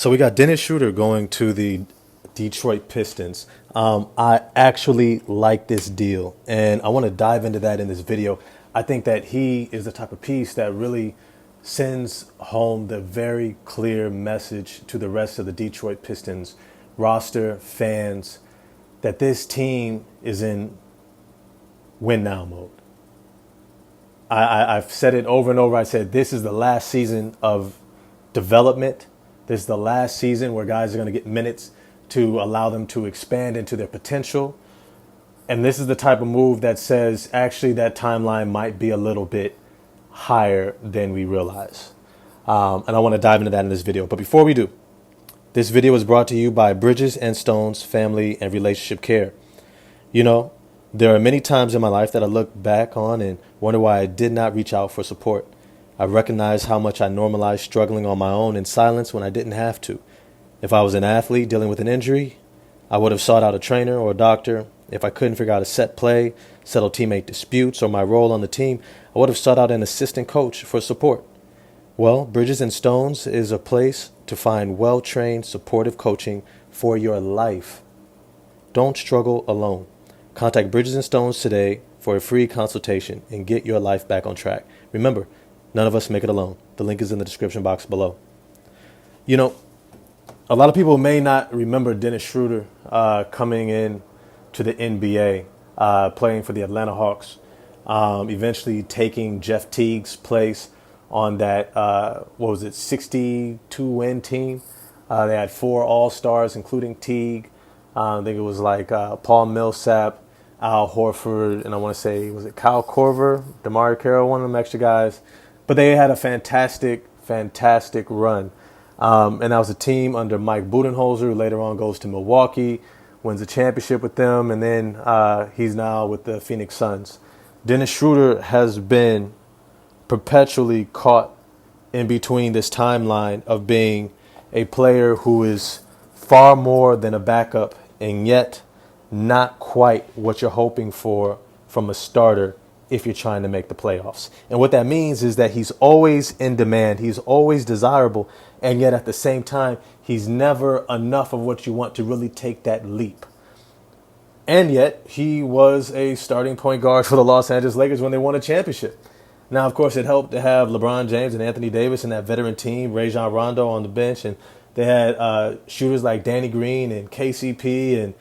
So we got Dennis Schroder going to the Detroit Pistons. I actually like this deal, and I want to dive into that in this video. I think that he is the type of piece that really sends home the very clear message to the rest of the Detroit Pistons roster, fans, that this team is in win now mode. I've said it over and over. I said this is the last season of development. This is the last season where guys are going to get minutes to allow them to expand into their potential. And this is the type of move that says actually that timeline might be a little bit higher than we realize. And I want to dive into that in this video. But before we do, this video is brought to you by Bridges and Stones Family and Relationship Care. You know, there are many times in my life that I look back on and wonder why I did not reach out for support. I recognize how much I normalized struggling on my own in silence when I didn't have to. If I was an athlete dealing with an injury, I would have sought out a trainer or a doctor. If I couldn't figure out a set play, settle teammate disputes, or my role on the team, I would have sought out an assistant coach for support. Well, Bridges and Stones is a place to find well-trained, supportive coaching for your life. Don't struggle alone. Contact Bridges and Stones today for a free consultation and get your life back on track. Remember, none of us make it alone. The link is in the description box below. You know, a lot of people may not remember Dennis Schroder coming in to the NBA, playing for the Atlanta Hawks, eventually taking Jeff Teague's place on that, 62-win team. They had 4 All-Stars, including Teague. I think it was like Paul Millsap, Al Horford, and I want to say, was it Kyle Korver, DeMar Carroll, one of them extra guys. But they had a fantastic run. And that was a team under Mike Budenholzer, who later on goes to Milwaukee, wins a championship with them, and then he's now with the Phoenix Suns. Dennis Schroder has been perpetually caught in between this timeline of being a player who is far more than a backup and yet not quite what you're hoping for from a starter if you're trying to make the playoffs. And what that means is that he's always in demand. He's always desirable. And yet at the same time, he's never enough of what you want to really take that leap. And yet he was a starting point guard for the Los Angeles Lakers when they won a championship. Now, of course, it helped to have LeBron James and Anthony Davis and that veteran team, Rajon Rondo on the bench. And they had shooters like Danny Green and KCP and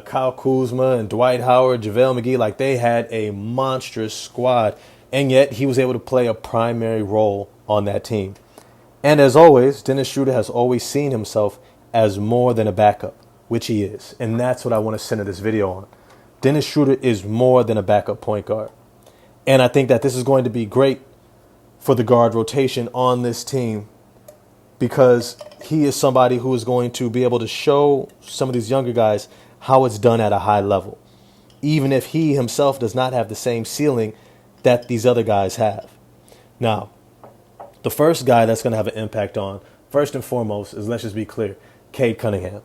Kyle Kuzma and Dwight Howard, JaVale McGee. Like, they had a monstrous squad. And yet he was able to play a primary role on that team. And as always, Dennis Schroder has always seen himself as more than a backup, which he is. And that's what I want to center this video on. Dennis Schroder is more than a backup point guard. And I think that this is going to be great for the guard rotation on this team because he is somebody who is going to be able to show some of these younger guys how it's done at a high level, even if he himself does not have the same ceiling that these other guys have. Now, the first guy that's going to have an impact on, first and foremost, is, let's just be clear, Cade Cunningham.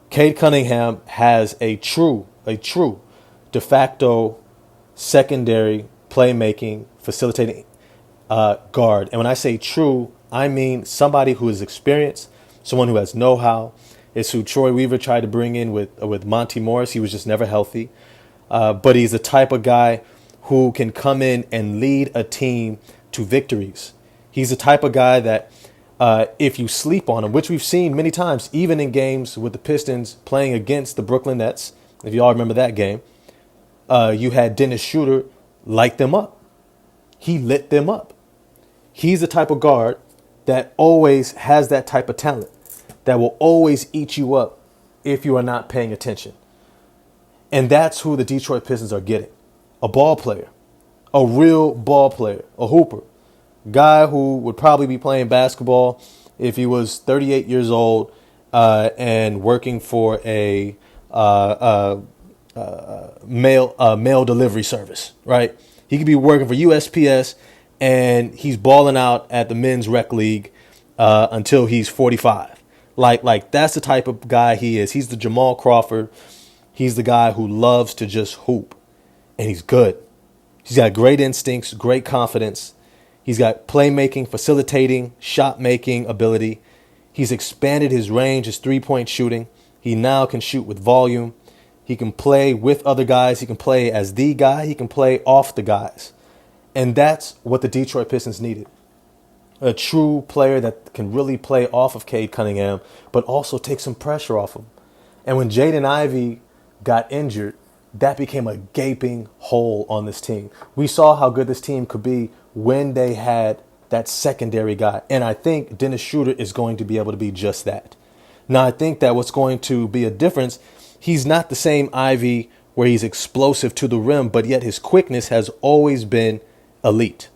Cade Cunningham has a true de facto secondary playmaking, facilitating guard. And when I say true, I mean somebody who is experienced, someone who has know-how. It's who Troy Weaver tried to bring in with Monty Morris. He was just never healthy. But he's the type of guy who can come in and lead a team to victories. He's the type of guy that if you sleep on him, which we've seen many times, even in games with the Pistons playing against the Brooklyn Nets, if you all remember that game, you had Dennis Schroder light them up. He lit them up. He's the type of guard that always has that type of talent that will always eat you up if you are not paying attention. And that's who the Detroit Pistons are getting. A ball player, a real ball player, a hooper, guy who would probably be playing basketball if he was 38 years old and working for a mail delivery service, right? He could be working for USPS and he's balling out at the men's rec league until he's 45. Like that's the type of guy he is. He's the Jamal Crawford. He's the guy who loves to just hoop, and he's good. He's got great instincts, great confidence. He's got playmaking, facilitating, shot making ability. He's expanded his range, his three-point shooting. He now can shoot with volume. He can play with other guys. He can play as the guy. He can play off the guys. And that's what the Detroit Pistons needed. A true player that can really play off of Cade Cunningham, but also take some pressure off him. And when Jaden Ivey got injured, that became a gaping hole on this team. We saw how good this team could be when they had that secondary guy. And I think Dennis Schroder is going to be able to be just that. Now, I think that what's going to be a difference, he's not the same Ivey where he's explosive to the rim, but yet his quickness has always been elite.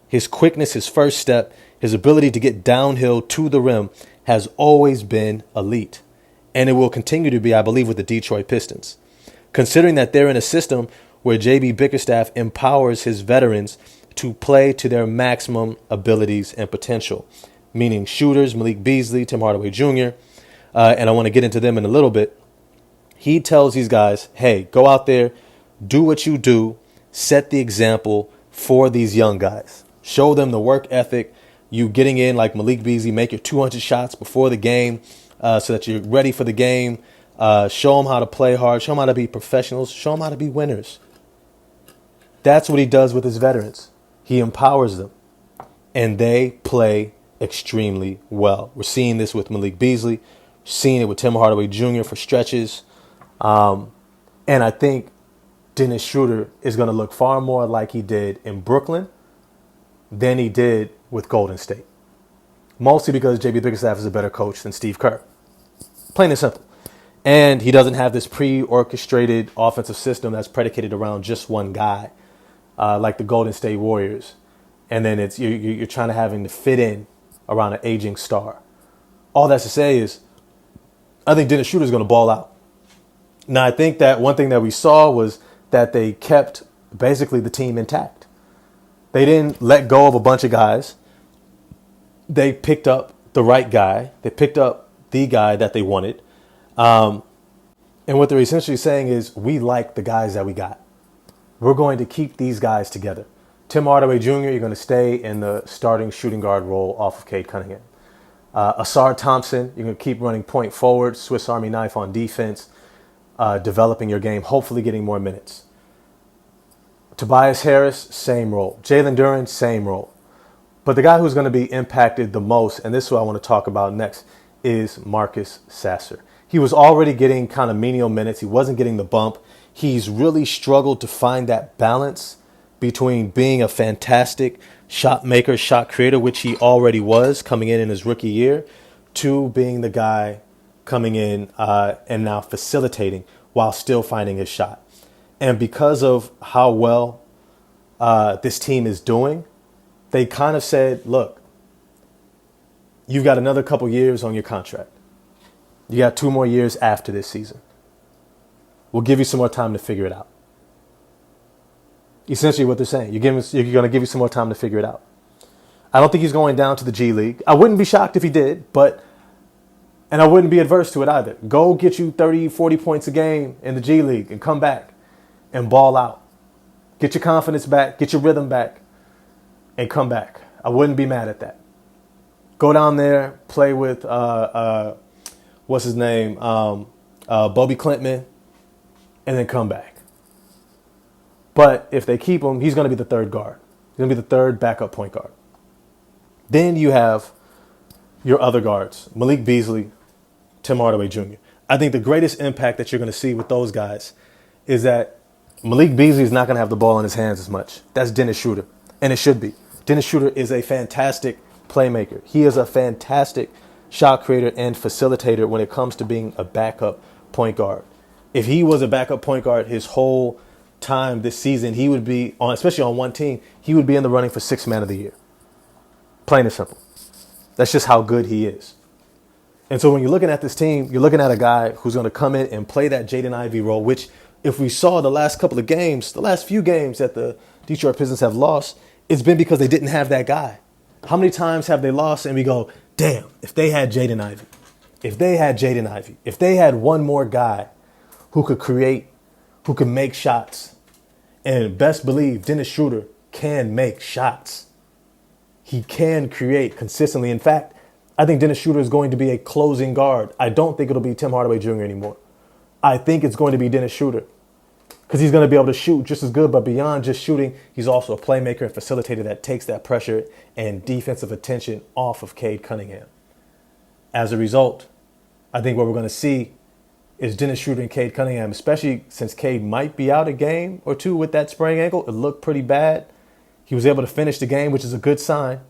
His quickness, his first step, his ability to get downhill to the rim has always been elite. And it will continue to be, I believe, with the Detroit Pistons. Considering that they're in a system where JB Bickerstaff empowers his veterans to play to their maximum abilities and potential, meaning shooters, Malik Beasley, Tim Hardaway Jr., and I want to get into them in a little bit. He tells these guys, hey, go out there, do what you do, set the example for these young guys. Show them the work ethic, you getting in like Malik Beasley, make your 200 shots before the game so that you're ready for the game. Show them how to play hard, show them how to be professionals, show them how to be winners. That's what he does with his veterans. He empowers them, and they play extremely well. We're seeing this with Malik Beasley, seeing it with Tim Hardaway Jr. for stretches. And I think Dennis Schroder is going to look far more like he did in Brooklyn than he did with Golden State. Mostly because JB Bickerstaff is a better coach than Steve Kerr. Plain and simple. And he doesn't have this pre-orchestrated offensive system that's predicated around just one guy, like the Golden State Warriors. And then it's you're trying to having to fit in around an aging star. All that's to say is, I think Dennis Schroder is going to ball out. Now, I think that one thing that we saw was that they kept basically the team intact. They didn't let go of a bunch of guys. They picked up the right guy. They picked up the guy that they wanted. And what they're essentially saying is, we like the guys that we got. We're going to keep these guys together. Tim Hardaway Jr., you're going to stay in the starting shooting guard role off of Cade Cunningham. Asar Thompson, you're going to keep running point forward, Swiss Army knife on defense, developing your game, hopefully getting more minutes. Tobias Harris, same role. Jalen Duren, same role. But the guy who's going to be impacted the most, and this is what I want to talk about next, is Marcus Sasser. He was already getting kind of menial minutes. He wasn't getting the bump. He's really struggled to find that balance between being a fantastic shot maker, shot creator, which he already was coming in his rookie year, to being the guy coming in and now facilitating while still finding his shot. And because of how well this team is doing, they kind of said, look, you've got another couple years on your contract. You got 2 more years after this season. We'll give you some more time to figure it out. Essentially what they're saying. You're going to give you some more time to figure it out. I don't think he's going down to the G League. I wouldn't be shocked if he did, and I wouldn't be adverse to it either. Go get you 30, 40 points a game in the G League and come back and ball out. Get your confidence back, get your rhythm back, and come back. I wouldn't be mad at that. Go down there, play with, what's his name, Bobby Clintman, and then come back. But if they keep him, he's going to be the third guard. He's going to be the third backup point guard. Then you have your other guards, Malik Beasley, Tim Hardaway Jr. I think the greatest impact that you're going to see with those guys is that Malik Beasley is not going to have the ball in his hands as much. That's Dennis Schroder, and it should be. Dennis Schroder is a fantastic playmaker. He is a fantastic shot creator and facilitator when it comes to being a backup point guard. If he was a backup point guard his whole time this season, he would be, especially on one team, he would be in the running for 6th man of the year. Plain and simple. That's just how good he is. And so when you're looking at this team, you're looking at a guy who's going to come in and play that Jaden Ivey role, which if we saw the last couple of games, the last few games that the Detroit Pistons have lost, it's been because they didn't have that guy. How many times have they lost and we go, damn, if they had Jaden Ivey, if they had one more guy who could create, who could make shots, and best believe Dennis Schroder can make shots. He can create consistently. In fact, I think Dennis Schroder is going to be a closing guard. I don't think it'll be Tim Hardaway Jr. anymore. I think it's going to be Dennis Schroder because he's going to be able to shoot just as good, but beyond just shooting, he's also a playmaker and facilitator that takes that pressure and defensive attention off of Cade Cunningham. As a result, I think what we're going to see is Dennis Schroder and Cade Cunningham, especially since Cade might be out a game or two with that sprained ankle. It looked pretty bad. He was able to finish the game, which is a good sign.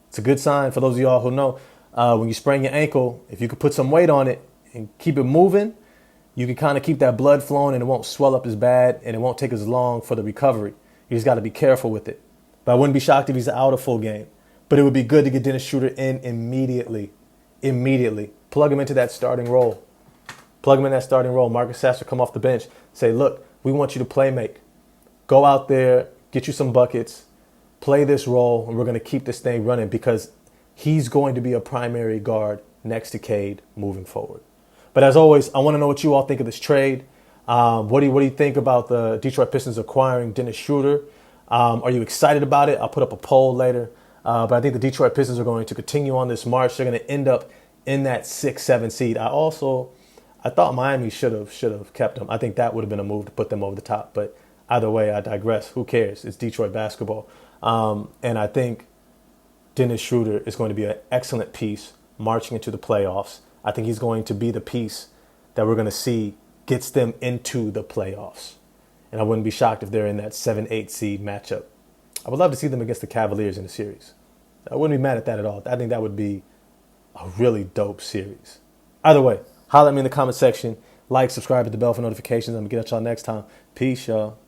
It's a good sign for those of y'all who know when you sprain your ankle, if you could put some weight on it and keep it moving, you can kind of keep that blood flowing and it won't swell up as bad and it won't take as long for the recovery. You just got to be careful with it. But I wouldn't be shocked if he's out a full game. But it would be good to get Dennis Schroder in immediately. Immediately. Plug him into that starting role. Plug him in that starting role. Marcus Sasser come off the bench. Say, look, we want you to play make. Go out there, get you some buckets, play this role, and we're going to keep this thing running because he's going to be a primary guard next to Cade moving forward. But as always, I want to know what you all think of this trade. What do you think about the Detroit Pistons acquiring Dennis Schroder? Are you excited about it? I'll put up a poll later. But I think the Detroit Pistons are going to continue on this march. They're going to end up in that 6-7 seed. I thought Miami should have kept them. I think that would have been a move to put them over the top. But either way, I digress. Who cares? It's Detroit basketball. And I think Dennis Schroder is going to be an excellent piece marching into the playoffs. I think he's going to be the piece that we're going to see gets them into the playoffs. And I wouldn't be shocked if they're in that 7-8 seed matchup. I would love to see them against the Cavaliers in the series. I wouldn't be mad at that at all. I think that would be a really dope series. Either way, holler at me in the comment section. Like, subscribe, hit the bell for notifications. I'm going to get at y'all next time. Peace, y'all.